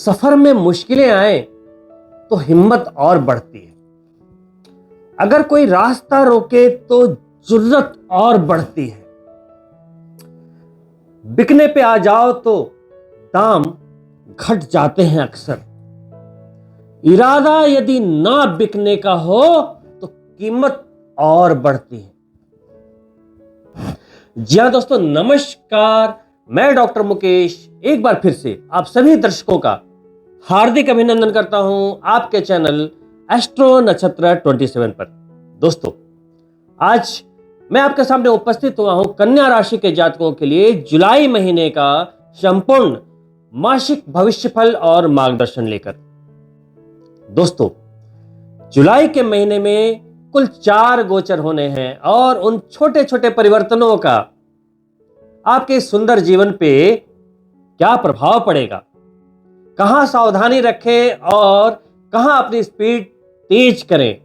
सफर में मुश्किलें आए तो हिम्मत और बढ़ती है। अगर कोई रास्ता रोके तो जुर्रत और बढ़ती है। बिकने पे आ जाओ तो दाम घट जाते हैं अक्सर। इरादा यदि ना बिकने का हो तो कीमत और बढ़ती है। जी हाँ दोस्तों, नमस्कार। मैं डॉक्टर मुकेश एक बार फिर से आप सभी दर्शकों का हार्दिक अभिनंदन करता हूं आपके चैनल एस्ट्रो नक्षत्र 27 पर। दोस्तों, आज मैं आपके सामने उपस्थित हुआ हूं कन्या राशि के जातकों के लिए जुलाई महीने का संपूर्ण मासिक भविष्यफल और मार्गदर्शन लेकर। दोस्तों, जुलाई के महीने में कुल 4 गोचर होने हैं और उन छोटे छोटे परिवर्तनों का आपके सुंदर जीवन पे क्या प्रभाव पड़ेगा, कहां सावधानी रखें और कहां अपनी स्पीड तेज करें,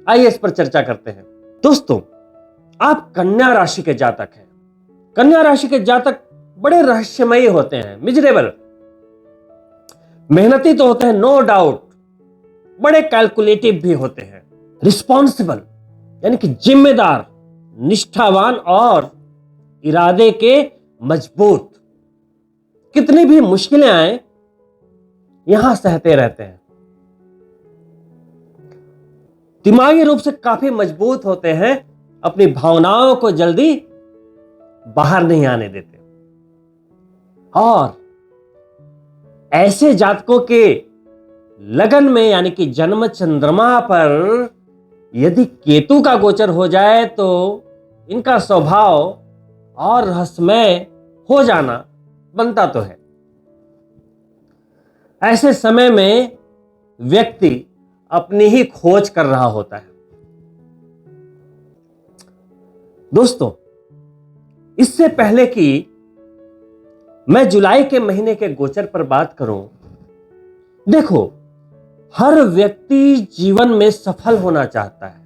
आइए इस पर चर्चा करते हैं। दोस्तों, आप कन्या राशि के जातक हैं। कन्या राशि के जातक बड़े रहस्यमयी होते हैं, मिजरेबल, मेहनती तो होते हैं नो डाउट, बड़े कैलकुलेटिव भी होते हैं, रिस्पॉन्सिबल यानी कि जिम्मेदार, निष्ठावान और इरादे के मजबूत। कितनी भी मुश्किलें आए यहां सहते रहते हैं। दिमागी रूप से काफी मजबूत होते हैं, अपनी भावनाओं को जल्दी बाहर नहीं आने देते। और ऐसे जातकों के लगन में यानी कि जन्म चंद्रमा पर यदि केतु का गोचर हो जाए तो इनका स्वभाव और रहस्यमय हो जाना बनता तो है। ऐसे समय में व्यक्ति अपनी ही खोज कर रहा होता है। दोस्तों, इससे पहले कि मैं जुलाई के महीने के गोचर पर बात करूं, देखो, हर व्यक्ति जीवन में सफल होना चाहता है,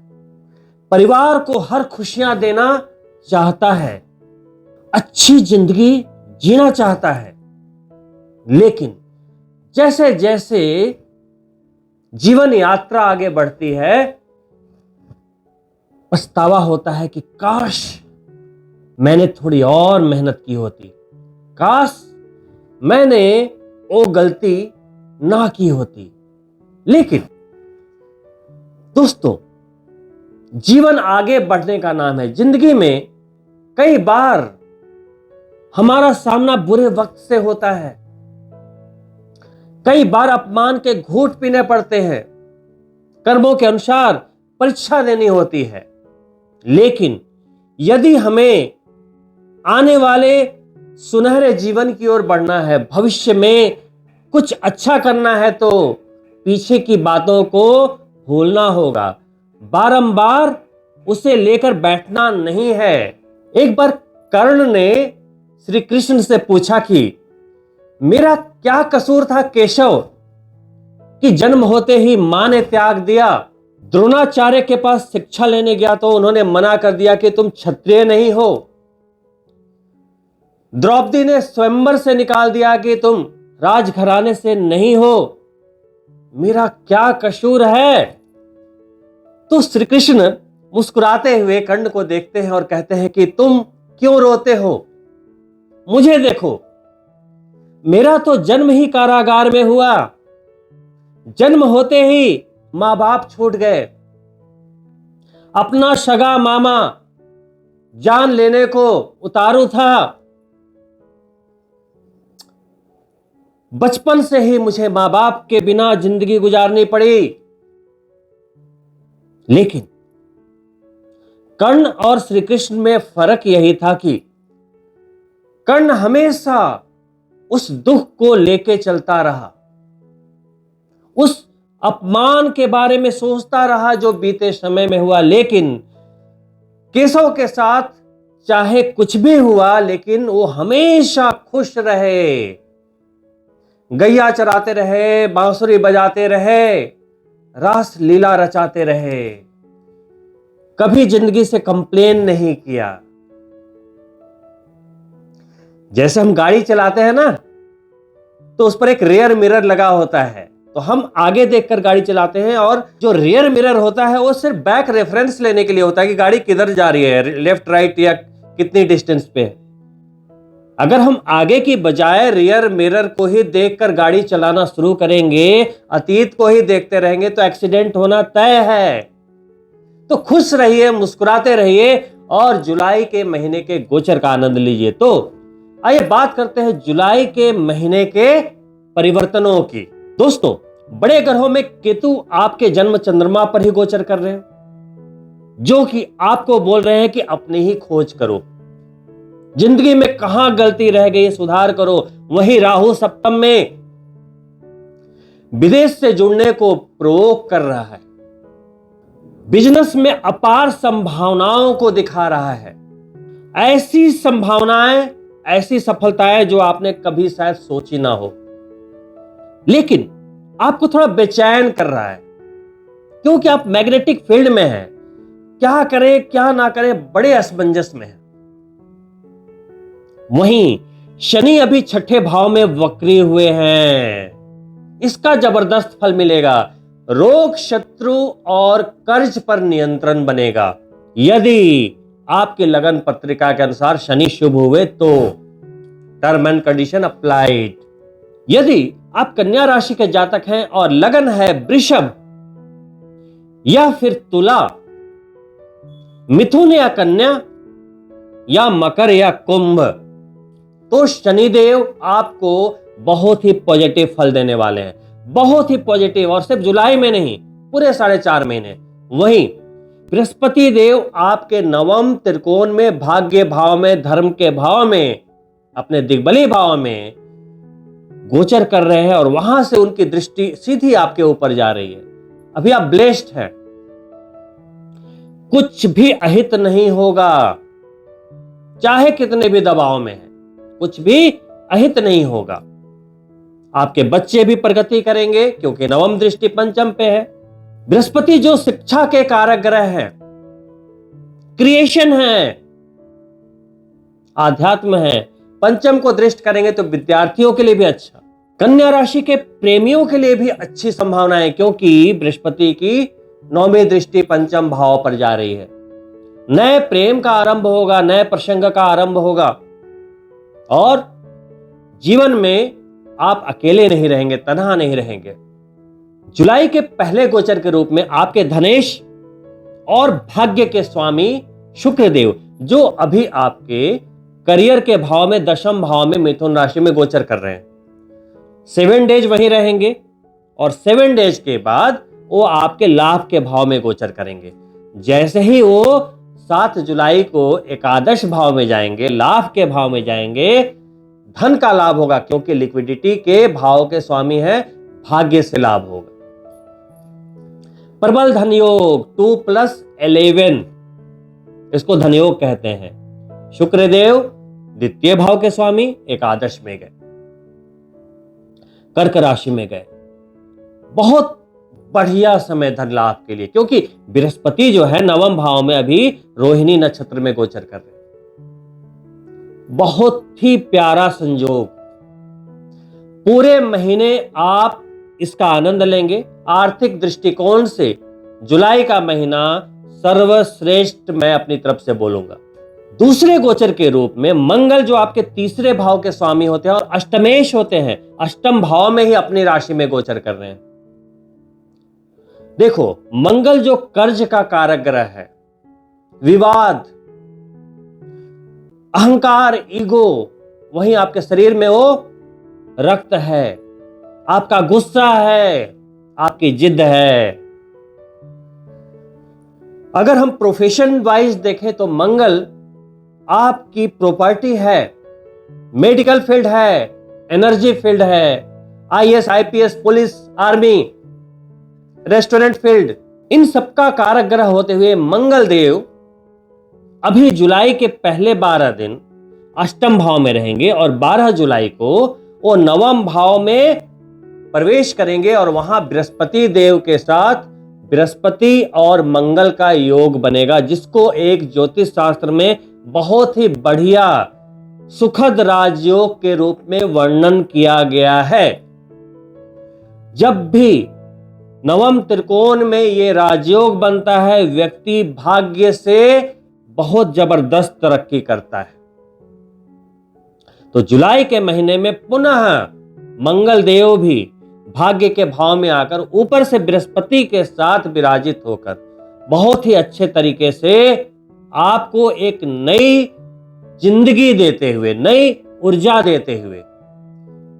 परिवार को हर खुशियां देना चाहता है, अच्छी जिंदगी जीना चाहता है। लेकिन जैसे जैसे जीवन यात्रा आगे बढ़ती है, पछतावा होता है कि काश मैंने थोड़ी और मेहनत की होती, काश मैंने वो गलती ना की होती। लेकिन दोस्तों, जीवन आगे बढ़ने का नाम है। जिंदगी में कई बार हमारा सामना बुरे वक्त से होता है, कई बार अपमान के घूंट पीने पड़ते हैं, कर्मों के अनुसार परीक्षा देनी होती है। लेकिन यदि हमें आने वाले सुनहरे जीवन की ओर बढ़ना है, भविष्य में कुछ अच्छा करना है, तो पीछे की बातों को भूलना होगा, बारंबार उसे लेकर बैठना नहीं है। एक बार कर्ण ने श्री कृष्ण से पूछा कि मेरा क्या कसूर था केशव कि जन्म होते ही मां ने त्याग दिया। द्रोणाचार्य के पास शिक्षा लेने गया तो उन्होंने मना कर दिया कि तुम क्षत्रिय नहीं हो। द्रौपदी ने स्वयंवर से निकाल दिया कि तुम राजघराने से नहीं हो। मेरा क्या कसूर है? तो श्री कृष्ण मुस्कुराते हुए कर्ण को देखते हैं और कहते हैं कि तुम क्यों रोते हो? मुझे देखो, मेरा तो जन्म ही कारागार में हुआ। जन्म होते ही मां बाप छूट गए, अपना सगा मामा जान लेने को उतारू था। बचपन से ही मुझे मां बाप के बिना जिंदगी गुजारनी पड़ी। लेकिन कर्ण और श्री कृष्ण में फर्क यही था कि कर्ण हमेशा उस दुख को लेके चलता रहा, उस अपमान के बारे में सोचता रहा जो बीते समय में हुआ। लेकिन केशव के साथ चाहे कुछ भी हुआ, लेकिन वो हमेशा खुश रहे, गैया चराते रहे, बांसुरी बजाते रहे, रास लीला रचाते रहे, कभी जिंदगी से कंप्लेन नहीं किया। जैसे हम गाड़ी चलाते हैं ना, तो उस पर एक रियर मिरर लगा होता है, तो हम आगे देखकर गाड़ी चलाते हैं, और जो रियर मिरर होता है वो सिर्फ बैक रेफरेंस लेने के लिए होता है कि गाड़ी किधर जा रही है, लेफ्ट राइट या कितनी डिस्टेंस पे है। अगर हम आगे की बजाय रियर मिरर को ही देखकर गाड़ी चलाना शुरू करेंगे, अतीत को ही देखते रहेंगे, तो एक्सीडेंट होना तय है। तो खुश रहिए, मुस्कुराते रहिए और जुलाई के महीने के गोचर का आनंद लीजिए। तो आइए बात करते हैं जुलाई के महीने के परिवर्तनों की। दोस्तों, बड़े ग्रहों में केतु आपके जन्म चंद्रमा पर ही गोचर कर रहे हैं, जो कि आपको बोल रहे हैं कि अपनी ही खोज करो, जिंदगी में कहां गलती रह गई सुधार करो। वहीं राहु सप्तम में विदेश से जुड़ने को प्रोवोक कर रहा है, बिजनेस में अपार संभावनाओं को दिखा रहा है, ऐसी संभावनाएं, ऐसी सफलताएं जो आपने कभी शायद सोची ना हो, लेकिन आपको थोड़ा बेचैन कर रहा है, क्योंकि आप मैग्नेटिक फील्ड में हैं। क्या करें क्या ना करें, बड़े असमंजस में हैं। वहीं शनि अभी छठे भाव में वक्री हुए हैं, इसका जबरदस्त फल मिलेगा। रोग, शत्रु और कर्ज पर नियंत्रण बनेगा। यदि आपकी लगन पत्रिका के अनुसार शनि शुभ हुए तो टर्म एंड कंडीशन अप्लाइड। यदि आप कन्या राशि के जातक हैं और लगन है वृषभ या फिर तुला, मिथुन या कन्या, या मकर या कुंभ, तो शनिदेव आपको बहुत ही पॉजिटिव फल देने वाले हैं, बहुत ही पॉजिटिव, और सिर्फ जुलाई में नहीं, पूरे 4.5 महीने। वहीं बृहस्पति देव आपके नवम त्रिकोण में, भाग्य भाव में, धर्म के भाव में, अपने दिग्बली भाव में गोचर कर रहे हैं, और वहां से उनकी दृष्टि सीधी आपके ऊपर जा रही है। अभी आप ब्लेस्ड हैं, कुछ भी अहित नहीं होगा, चाहे कितने भी दबाव में है, कुछ भी अहित नहीं होगा। आपके बच्चे भी प्रगति करेंगे, क्योंकि नवम दृष्टि पंचम पे है। बृहस्पति जो शिक्षा के कारक ग्रह है, क्रिएशन है, आध्यात्म है, पंचम को दृष्ट करेंगे तो विद्यार्थियों के लिए भी अच्छा, कन्या राशि के प्रेमियों के लिए भी अच्छी संभावनाएं, क्योंकि बृहस्पति की नौवीं दृष्टि पंचम भाव पर जा रही है। नए प्रेम का आरंभ होगा, नए प्रसंग का आरंभ होगा, और जीवन में आप अकेले नहीं रहेंगे, तन्हा नहीं रहेंगे। जुलाई के पहले गोचर के रूप में आपके धनेश और भाग्य के स्वामी शुक्रदेव, जो अभी आपके करियर के भाव में, दशम भाव में, मिथुन राशि में गोचर कर रहे हैं, 7 डेज वहीं रहेंगे, और 7 डेज के बाद वो आपके लाभ के भाव में गोचर करेंगे। जैसे ही वो 7 जुलाई को एकादश भाव में जाएंगे, लाभ के भाव में जाएंगे, धन का लाभ होगा, क्योंकि लिक्विडिटी के भाव के स्वामी है, भाग्य से लाभ होगा। प्रबल धन योग 2+11, इसको धन योग कहते हैं। शुक्रदेव द्वितीय भाव के स्वामी एकादश में गए, कर्क राशि में गए। बहुत बढ़िया समय धन लाभ के लिए, क्योंकि बृहस्पति जो है नवम भाव में अभी रोहिणी नक्षत्र में गोचर कर रहे हैं। बहुत ही प्यारा संयोग, पूरे महीने आप इसका आनंद लेंगे। आर्थिक दृष्टिकोण से जुलाई का महीना सर्वश्रेष्ठ मैं अपनी तरफ से बोलूंगा। दूसरे गोचर के रूप में मंगल, जो आपके तीसरे भाव के स्वामी होते हैं और अष्टमेश होते हैं, अष्टम भाव में ही अपनी राशि में गोचर कर रहे हैं। देखो, मंगल जो कर्ज का कारक ग्रह है, विवाद, अहंकार, ईगो, वहीं आपके शरीर में वो रक्त है, आपका गुस्सा है, आपकी जिद है। अगर हम प्रोफेशन वाइज देखें तो मंगल आपकी प्रॉपर्टी है, मेडिकल फील्ड है, एनर्जी फील्ड है, IAS, IPS, police, army, restaurant field, इन सबका कारक ग्रह होते हुए मंगल देव अभी जुलाई के पहले 12 दिन अष्टम भाव में रहेंगे, और 12 जुलाई को वो नवम भाव में प्रवेश करेंगे, और वहां बृहस्पति देव के साथ बृहस्पति और मंगल का योग बनेगा, जिसको एक ज्योतिष शास्त्र में बहुत ही बढ़िया सुखद राजयोग के रूप में वर्णन किया गया है। जब भी नवम त्रिकोण में ये राजयोग बनता है, व्यक्ति भाग्य से बहुत जबरदस्त तरक्की करता है। तो जुलाई के महीने में पुनः मंगल देव भी भाग्य के भाव में आकर ऊपर से बृहस्पति के साथ विराजित होकर बहुत ही अच्छे तरीके से आपको एक नई जिंदगी देते हुए, नई ऊर्जा देते हुए,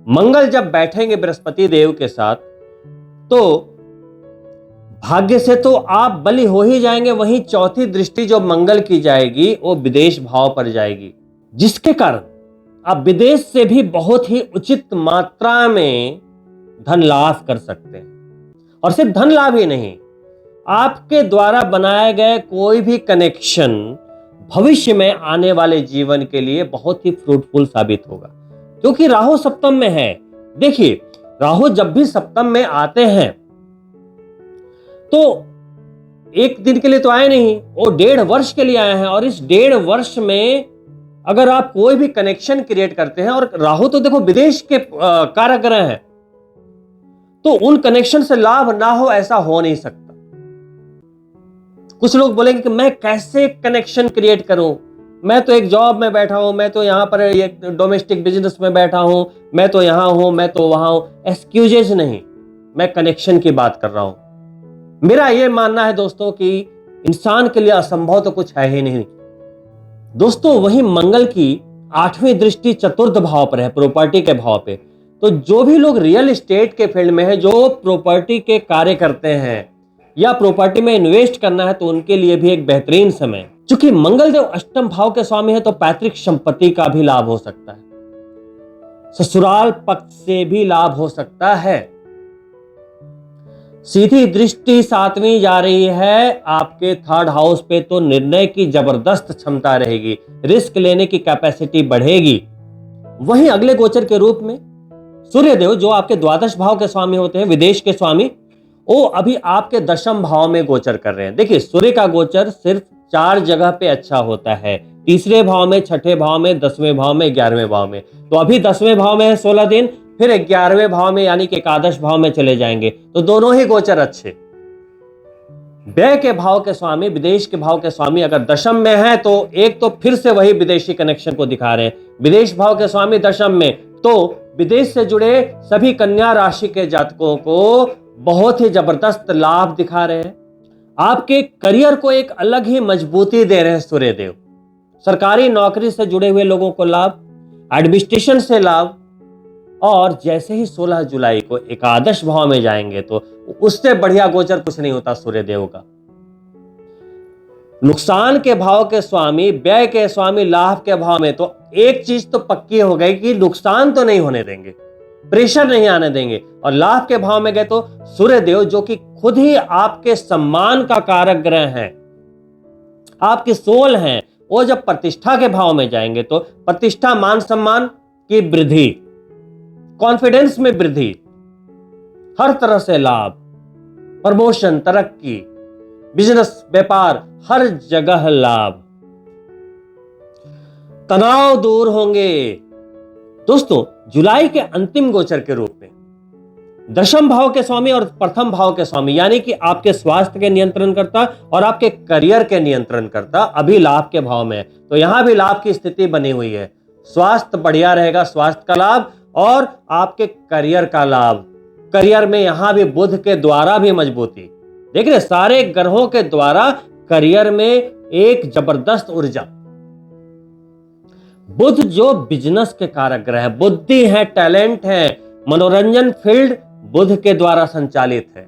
मंगल जब बैठेंगे बृहस्पति देव के साथ, तो भाग्य से तो आप बली हो ही जाएंगे। वहीं चौथी दृष्टि जो मंगल की जाएगी वो विदेश भाव पर जाएगी, जिसके कारण आप विदेश से भी बहुत ही उचित मात्रा में धन लाभ कर सकते हैं। और सिर्फ धन लाभ ही नहीं, आपके द्वारा बनाए गए कोई भी कनेक्शन भविष्य में आने वाले जीवन के लिए बहुत ही फ्रूटफुल साबित होगा, क्योंकि राहु सप्तम में है। देखिए, राहु जब भी सप्तम में आते हैं तो एक दिन के लिए तो आए नहीं, वो 1.5 वर्ष के लिए आए हैं। और इस 1.5 वर्ष में अगर आप कोई भी कनेक्शन क्रिएट करते हैं, और राहु तो देखो विदेश के कारक ग्रह हैं, तो उन कनेक्शन से लाभ ना हो ऐसा हो नहीं सकता। कुछ लोग बोलेंगे कि मैं कैसे कनेक्शन क्रिएट करूं, मैं तो एक जॉब में बैठा हूं, मैं तो यहां पर एक डोमेस्टिक बिजनेस में बैठा हूं, मैं तो यहां हूं, मैं तो वहां हूं। एक्सक्यूजेज नहीं, मैं कनेक्शन की बात कर रहा हूं। मेरा यह मानना है दोस्तों कि इंसान के लिए असंभव तो कुछ है ही नहीं। दोस्तों, वही मंगल की 8वीं दृष्टि चतुर्थ भाव पर है, प्रॉपर्टी के भाव पे। तो जो भी लोग रियल एस्टेट के फील्ड में है, जो प्रॉपर्टी के कार्य करते हैं या प्रॉपर्टी में इन्वेस्ट करना है, तो उनके लिए भी एक बेहतरीन समय। चूंकि मंगल देव अष्टम भाव के स्वामी है, तो पैतृक संपत्ति का भी लाभ हो सकता है, ससुराल पक्ष से भी लाभ हो सकता है। सीधी दृष्टि 7वीं जा रही है आपके 3rd हाउस पे, तो निर्णय की जबरदस्त क्षमता रहेगी, रिस्क लेने की कैपेसिटी बढ़ेगी। वहीं अगले गोचर के रूप में सूर्यदेव, जो आपके द्वादश भाव के स्वामी होते हैं, विदेश के स्वामी, वो अभी आपके 10म भाव में गोचर कर रहे हैं। देखिए, सूर्य का गोचर सिर्फ 4 जगह पे अच्छा होता है, 3रे भाव में, 6ठे भाव में, 10वें भाव में, 11वें भाव में। तो अभी 10वें भाव में है 16 दिन, फिर 11वें भाव में यानी कि एकादश भाव में चले जाएंगे, तो दोनों ही गोचर अच्छे। व्यय के भाव के स्वामी, विदेश के भाव के स्वामी अगर 10म में है, तो एक तो फिर से वही विदेशी कनेक्शन को दिखा रहे हैं। विदेश भाव के स्वामी 10म में, तो विदेश से जुड़े सभी कन्या राशि के जातकों को बहुत ही जबरदस्त लाभ दिखा रहे हैं। आपके करियर को एक अलग ही मजबूती दे रहे हैं सूर्यदेव। सरकारी नौकरी से जुड़े हुए लोगों को लाभ, एडमिनिस्ट्रेशन से लाभ, और जैसे ही 16 जुलाई को एकादश भाव में जाएंगे, तो उससे बढ़िया गोचर कुछ नहीं होता सूर्यदेव का। नुकसान के भाव के स्वामी, व्यय के स्वामी, लाभ के भाव में, तो एक चीज तो पक्की हो गई कि नुकसान तो नहीं होने देंगे, प्रेशर नहीं आने देंगे। और लाभ के भाव में गए तो सूर्यदेव, जो कि खुद ही आपके सम्मान का कारक ग्रह हैं, आपकी सोल हैं, वो जब प्रतिष्ठा के भाव में जाएंगे, तो प्रतिष्ठा, मान सम्मान की वृद्धि, कॉन्फिडेंस में वृद्धि, हर तरह से लाभ, प्रमोशन, तरक्की, बिजनेस, व्यापार, हर जगह लाभ, तनाव दूर होंगे। दोस्तों, जुलाई के अंतिम गोचर के रूप में 10म भाव के स्वामी और 1म भाव के स्वामी, यानी कि आपके स्वास्थ्य के नियंत्रण करता और आपके करियर के नियंत्रण करता, अभी लाभ के भाव में है। तो यहां भी लाभ की स्थिति बनी हुई है। स्वास्थ्य बढ़िया रहेगा, स्वास्थ्य का लाभ, और आपके करियर का लाभ। करियर में यहां भी बुध के द्वारा भी मजबूती, देख रहे, सारे ग्रहों के द्वारा करियर में एक जबरदस्त ऊर्जा। बुध जो बिजनेस के कारक ग्रह है, बुद्धि है, टैलेंट है, मनोरंजन फील्ड बुध के द्वारा संचालित है।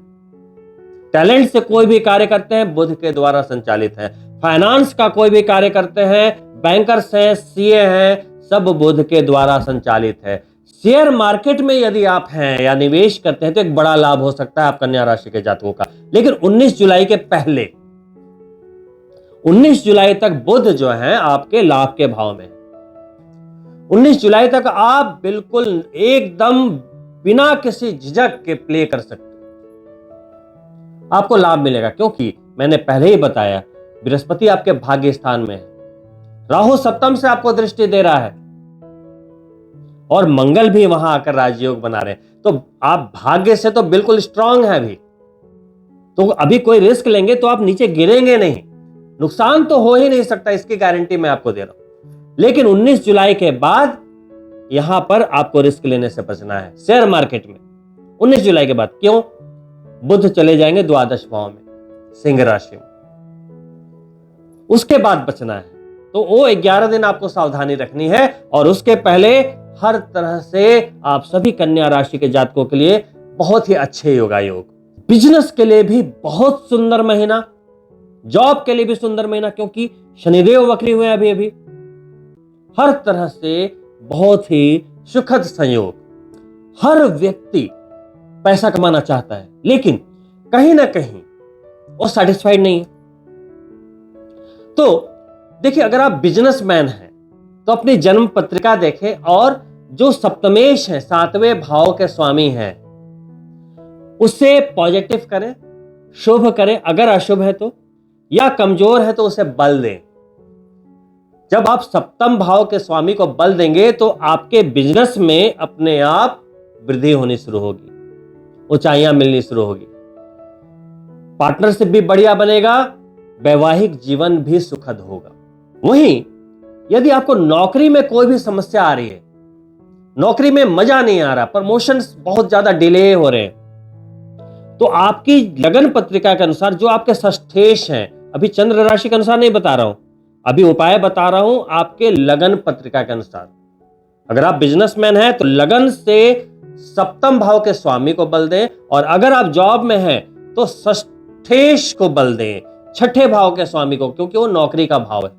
टैलेंट से कोई भी कार्य करते हैं, बुध के द्वारा संचालित है। फाइनेंस का कोई भी कार्य करते हैं, बैंकर्स हैं, सीए हैं, सब बुध के द्वारा संचालित है। शेयर मार्केट में यदि आप हैं या निवेश करते हैं, तो एक बड़ा लाभ हो सकता है आप कन्या राशि के जातकों का। लेकिन 19 जुलाई के पहले, 19 जुलाई तक बुध जो है आपके लाभ के भाव में। 19 जुलाई तक आप बिल्कुल एकदम बिना किसी झिझक के प्ले कर सकते, आपको लाभ मिलेगा। क्योंकि मैंने पहले ही बताया, बृहस्पति आपके भाग्य स्थान में है, राहु सप्तम से आपको दृष्टि दे रहा है, और मंगल भी वहां आकर राजयोग बना रहे हैं, तो आप भाग्य से तो बिल्कुल स्ट्रांग है अभी। तो अभी कोई रिस्क लेंगे तो आप नीचे गिरेंगे नहीं, नुकसान तो हो ही नहीं सकता, इसकी गारंटी मैं आपको दे रहा हूं। लेकिन 19 जुलाई के बाद यहां पर आपको रिस्क लेने से बचना है शेयर मार्केट में। 19 जुलाई के बाद क्यों? बुध चले जाएंगे द्वादश भाव में, सिंह राशि में, उसके बाद बचना है। तो वो 11 दिन आपको सावधानी रखनी है। और उसके पहले हर तरह से आप सभी कन्या राशि के जातकों के लिए बहुत ही अच्छे योगायोग, बिजनेस के लिए भी बहुत सुंदर महीना, जॉब के लिए भी सुंदर महीना, क्योंकि शनिदेव वक्री हुए अभी अभी। हर तरह से बहुत ही सुखद संयोग। हर व्यक्ति पैसा कमाना चाहता है, लेकिन कहीं ना कहीं वो सेटिस्फाइड नहीं है। तो देखिए, अगर आप बिजनेसमैन हैं तो अपनी जन्म पत्रिका देखें और जो सप्तमेश है, 7वें भाव के स्वामी हैं, उससे पॉजिटिव करें, शुभ करें। अगर अशुभ है तो या कमजोर है तो उसे बल दें। जब आप सप्तम भाव के स्वामी को बल देंगे तो आपके बिजनेस में अपने आप वृद्धि होनी शुरू होगी, ऊंचाइयां मिलनी शुरू होगी, पार्टनरशिप भी बढ़िया बनेगा, वैवाहिक जीवन भी सुखद होगा। वहीं यदि आपको नौकरी में कोई भी समस्या आ रही है, नौकरी में मजा नहीं आ रहा, प्रमोशंस बहुत ज्यादा डिले हो रहे हैं, तो आपकी लगन पत्रिका के अनुसार जो आपके षष्ठेश हैं, अभी चंद्र राशि के अनुसार नहीं बता रहा हूं, अभी उपाय बता रहा हूं आपके लगन पत्रिका के अनुसार। अगर आप बिजनेसमैन हैं तो लगन से सप्तम भाव के स्वामी को बल दें, और अगर आप जॉब में हैं तो षष्ठेश को बल दें, छठे भाव के स्वामी को, क्योंकि वो नौकरी का भाव है।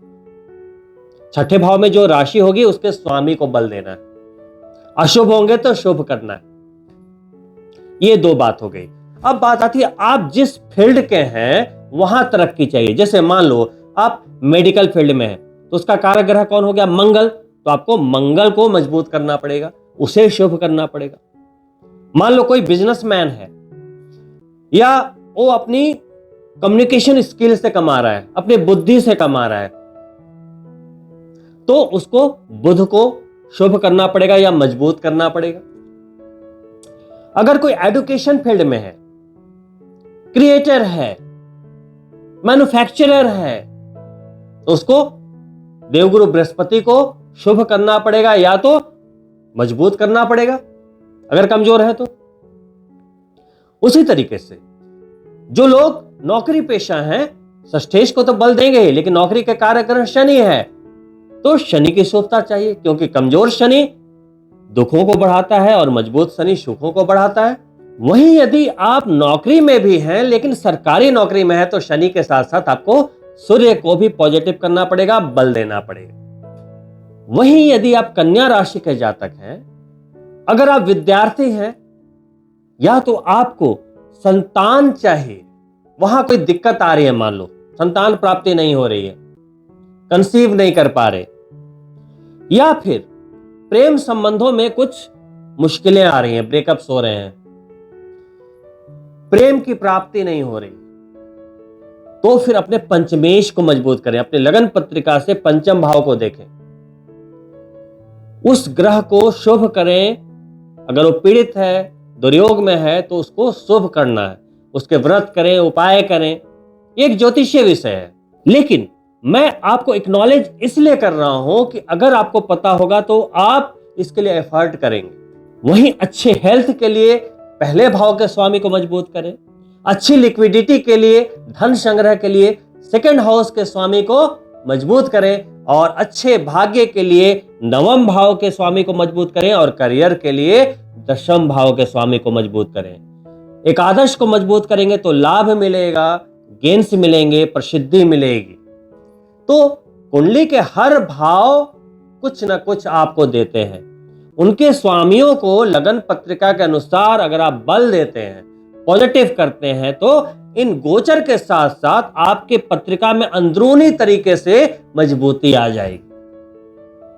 छठे भाव में जो राशि होगी उसके स्वामी को बल देना है। अशुभ होंगे तो शुभ करना है। ये दो बात हो गई। अब बात आती है आप जिस फील्ड के हैं वहां तरक्की चाहिए। जैसे मान लो आप मेडिकल फील्ड में हैं तो उसका कारक ग्रह कौन हो गया? मंगल। तो आपको मंगल को मजबूत करना पड़ेगा, उसे शुभ करना पड़ेगा। मान लो कोई बिजनेसमैन है या वो अपनी कम्युनिकेशन स्किल से कमा रहा है, अपनी बुद्धि से कमा रहा है, तो उसको बुध को शुभ करना पड़ेगा या मजबूत करना पड़ेगा। अगर कोई एजुकेशन फील्ड में है, क्रिएटर है, मैन्युफैक्चरर है, तो उसको देवगुरु बृहस्पति को शुभ करना पड़ेगा या तो मजबूत करना पड़ेगा अगर कमजोर है तो। उसी तरीके से जो लोग नौकरी पेशा हैं, षष्ठेश को तो बल देंगे ही, लेकिन नौकरी के कारक ग्रह शनि है, तो शनि की शुभता चाहिए, क्योंकि कमजोर शनि दुखों को बढ़ाता है और मजबूत शनि सुखों को बढ़ाता है। वहीं यदि आप नौकरी में भी हैं लेकिन सरकारी नौकरी में है तो शनि के साथ साथ आपको सूर्य को भी पॉजिटिव करना पड़ेगा, बल देना पड़ेगा। वहीं यदि आप कन्या राशि के जातक हैं, अगर आप विद्यार्थी हैं या तो आपको संतान चाहिए, वहां कोई दिक्कत आ रही है, मान लो संतान प्राप्ति नहीं हो रही है, कंसीव नहीं कर पा रहे, या फिर प्रेम संबंधों में कुछ मुश्किलें आ रही हैं, ब्रेकअप्स हो रहे हैं, प्रेम की प्राप्ति नहीं हो रही, तो फिर अपने पंचमेश को मजबूत करें। अपने लगन पत्रिका से पंचम भाव को देखें, उस ग्रह को शुभ करें। अगर वो पीड़ित है, दुर्योग में है, तो उसको शुभ करना है, उसके व्रत करें, उपाय करें। एक ज्योतिषीय विषय है, लेकिन मैं आपको एक्नॉलेज इसलिए कर रहा हूं कि अगर आपको पता होगा तो आप इसके लिए एफर्ट करेंगे। वहीं अच्छे हेल्थ के लिए पहले भाव के स्वामी को मजबूत करें, अच्छी लिक्विडिटी के लिए, धन संग्रह के लिए सेकंड हाउस के स्वामी को मजबूत करें, और अच्छे भाग्य के लिए नवम भाव के स्वामी को मजबूत करें, और करियर के लिए दशम भाव के स्वामी को मजबूत करें। एकादश को मजबूत करेंगे तो लाभ मिलेगा, गेन्स मिलेंगे, प्रसिद्धि मिलेगी। तो कुंडली के हर भाव कुछ न कुछ आपको देते हैं। उनके स्वामियों को लगन पत्रिका के अनुसार अगर आप बल देते हैं, पॉजिटिव करते हैं, तो इन गोचर के साथ साथ आपके पत्रिका में अंदरूनी तरीके से मजबूती आ जाएगी।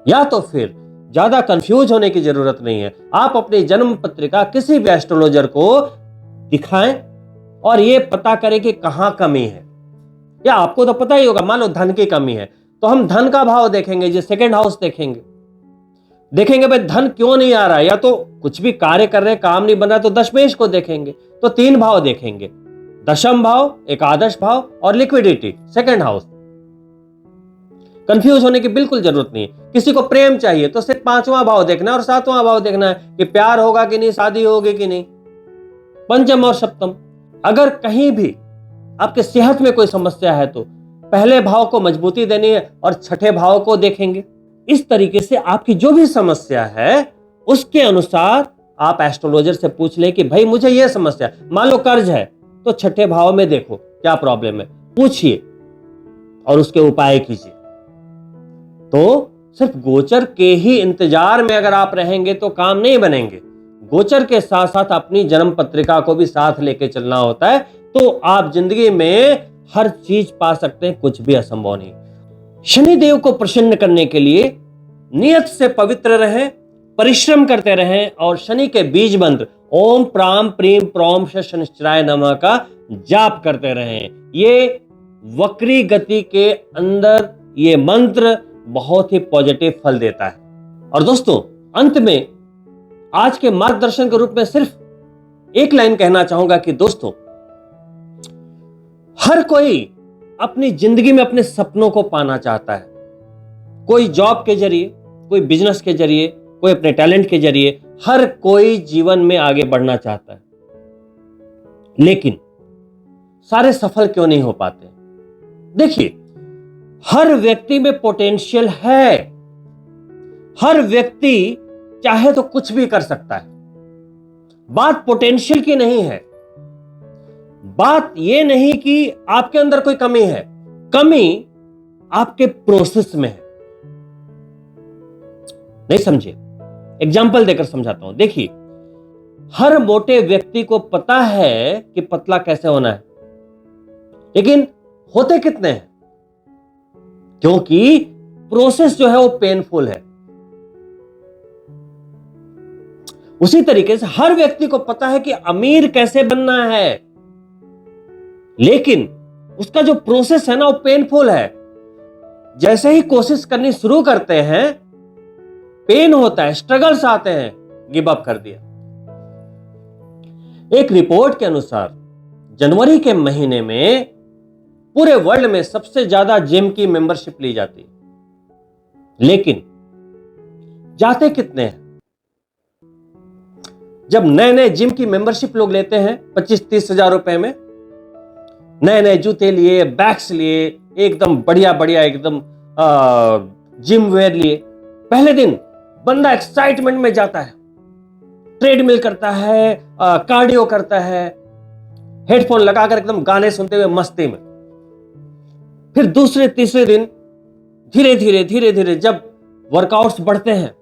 या तो फिर ज्यादा कंफ्यूज होने की जरूरत नहीं है, आप अपनी जन्म पत्रिका किसी भी एस्ट्रोलॉजर को दिखाएं और ये पता करें कि कहां कमी है। या आपको तो पता ही होगा, मान लो धन की कमी है तो हम धन का भाव देखेंगे, जो सेकंड हाउस देखेंगे। देखेंगे भाई धन क्यों नहीं आ रहा है, या तो कुछ भी कार्य कर रहे हैं काम नहीं बन रहा, तो दशमेश को देखेंगे, तो 3 भाव देखेंगे, दशम भाव, एकादश भाव और लिक्विडिटी, सेकंड हाउस। कंफ्यूज होने की बिल्कुल जरूरत नहीं है। किसी को प्रेम चाहिए तो सिर्फ 5वां भाव देखना है और 7वां भाव देखना है कि प्यार होगा कि नहीं, शादी होगी कि नहीं। पंचम और सप्तम, अगर कहीं भी आपके सेहत में कोई समस्या है तो पहले भाव को मजबूती देनी है और छठे भाव को देखेंगे। इस तरीके से आपकी जो भी समस्या है उसके अनुसार आप एस्ट्रोलॉजर से पूछ ले कि भाई मुझे यह समस्या, मान लो कर्ज है तो छठे भाव में देखो क्या प्रॉब्लम है, पूछिए और उसके उपाय कीजिए। तो सिर्फ गोचर के ही इंतजार में अगर आप रहेंगे तो काम नहीं बनेंगे। गोचर के साथ साथ अपनी जन्म पत्रिका को भी साथ लेके चलना होता है, तो आप जिंदगी में हर चीज पा सकते हैं, कुछ भी असंभव नहीं। शनिदेव को प्रसन्न करने के लिए नियत से पवित्र रहें, परिश्रम करते रहें और शनि के बीज मंत्र ओम प्राम प्रीम प्रोम शनिश्चराय नमः का जाप करते रहें। ये वक्री गति के अंदर ये मंत्र बहुत ही पॉजिटिव फल देता है। और दोस्तों अंत में आज के मार्गदर्शन के रूप में सिर्फ एक लाइन कहना चाहूंगा कि दोस्तों हर कोई अपनी जिंदगी में अपने सपनों को पाना चाहता है। कोई जॉब के जरिए, कोई बिजनेस के जरिए, कोई अपने टैलेंट के जरिए, हर कोई जीवन में आगे बढ़ना चाहता है, लेकिन सारे सफल क्यों नहीं हो पाते? देखिए हर व्यक्ति में पोटेंशियल है, हर व्यक्ति चाहे तो कुछ भी कर सकता है। बात पोटेंशियल की नहीं है, बात यह नहीं कि आपके अंदर कोई कमी है, कमी आपके प्रोसेस में है। नहीं समझे? एग्जाम्पल देकर समझाता हूं। देखिए हर मोटे व्यक्ति को पता है कि पतला कैसे होना है, लेकिन होते कितने हैं? क्योंकि प्रोसेस जो है वो पेनफुल है। उसी तरीके से हर व्यक्ति को पता है कि अमीर कैसे बनना है, लेकिन उसका जो प्रोसेस है ना वो पेनफुल है। जैसे ही कोशिश करनी शुरू करते हैं पेन होता है, स्ट्रगल्स आते हैं, गिव अप कर दिया। एक रिपोर्ट के अनुसार जनवरी के महीने में पूरे वर्ल्ड में सबसे ज्यादा जिम की मेंबरशिप ली जाती है, लेकिन जाते कितने हैं? जब नए नए जिम की मेंबरशिप लोग लेते हैं 25-30 हजार रुपए में, नए नए जूते लिए, बैग्स लिए, एकदम बढ़िया बढ़िया एकदम जिम वेयर लिए, पहले दिन बंदा एक्साइटमेंट में जाता है, ट्रेडमिल करता है, कार्डियो करता है, हेडफोन लगाकर एकदम गाने सुनते हुए मस्ती में। फिर दूसरे तीसरे दिन धीरे धीरे धीरे धीरे जब वर्कआउट्स बढ़ते हैं,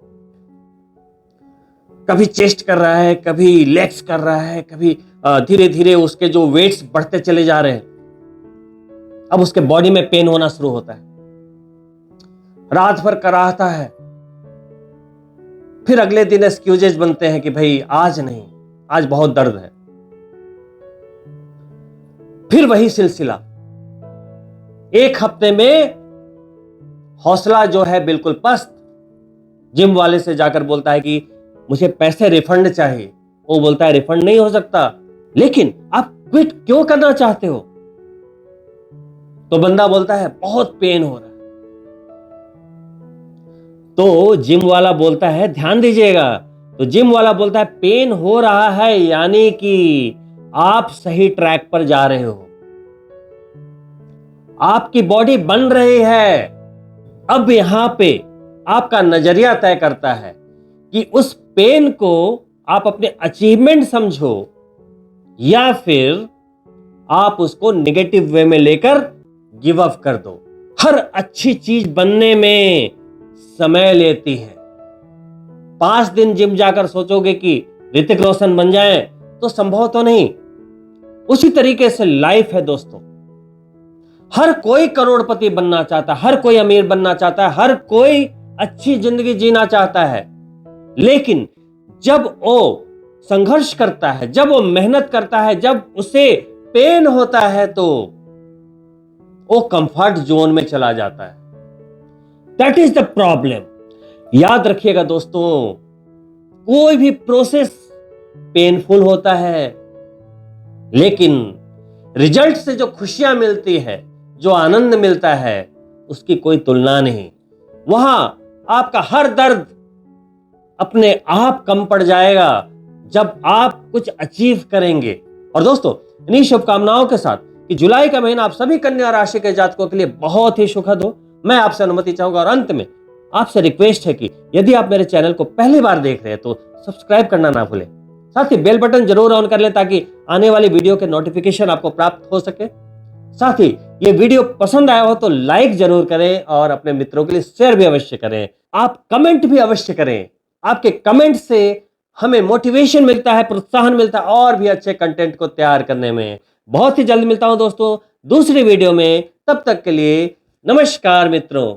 कभी चेस्ट कर रहा है, कभी लेग्स कर रहा है, कभी धीरे धीरे उसके जो वेट्स बढ़ते चले जा रहे हैं, अब उसके बॉडी में पेन होना शुरू होता है, रात भर कराहता है। फिर अगले दिन एक्सक्यूजेज बनते हैं कि भाई आज नहीं, आज बहुत दर्द है। फिर वही सिलसिला, एक हफ्ते में हौसला जो है बिल्कुल पस्त। जिम वाले से जाकर बोलता है कि मुझे पैसे रिफंड चाहिए, वो बोलता है रिफंड नहीं हो सकता, लेकिन आप क्विट क्यों करना चाहते हो? तो बंदा बोलता है बहुत पेन हो रहा है। तो जिम वाला बोलता है ध्यान दीजिएगा, तो जिम वाला बोलता है पेन हो रहा है यानी कि आप सही ट्रैक पर जा रहे हो, आपकी बॉडी बन रही है। अब यहां पे आपका नजरिया तय करता है कि उस पेन को आप अपने अचीवमेंट समझो या फिर आप उसको नेगेटिव वे में लेकर गिव अप कर दो। हर अच्छी चीज बनने में समय लेती है। 5 दिन जिम जाकर सोचोगे कि ऋतिक रोशन बन जाए तो संभव तो नहीं। उसी तरीके से लाइफ है दोस्तों, हर कोई करोड़पति बनना चाहता है, हर कोई अमीर बनना चाहता है, हर कोई अच्छी जिंदगी जीना चाहता है, लेकिन जब वो संघर्ष करता है, जब वो मेहनत करता है, जब उसे पेन होता है तो वो कंफर्ट जोन में चला जाता है। That is the problem. याद रखिएगा दोस्तों, कोई भी प्रोसेस पेनफुल होता है, लेकिन रिजल्ट से जो खुशियां मिलती है, जो आनंद मिलता है, उसकी कोई तुलना नहीं। वहां आपका हर दर्द अपने आप कम पड़ जाएगा जब आप कुछ अचीव करेंगे। और दोस्तों, इन्हीं शुभकामनाओं के साथ कि जुलाई का महीना आप सभी कन्या राशि के जातकों के लिए बहुत ही सुखद हो, मैं आपसे अनुमति चाहूंगा। और अंत में आपसे रिक्वेस्ट है कि यदि आप मेरे चैनल को पहली बार देख रहे हैं तो सब्सक्राइब करना ना भूलें, साथ ही बेल बटन जरूर ऑन कर लें ताकि आने वाली वीडियो के नोटिफिकेशन आपको प्राप्त हो सके। साथ ही ये वीडियो पसंद आया हो तो लाइक जरूर करें और अपने मित्रों के लिए शेयर भी अवश्य करें। आप कमेंट भी अवश्य करें, आपके कमेंट से हमें मोटिवेशन मिलता है, प्रोत्साहन मिलता है और भी अच्छे कंटेंट को तैयार करने में। बहुत ही जल्द मिलता हूं दोस्तों दूसरी वीडियो में, तब तक के लिए नमस्कार मित्रों।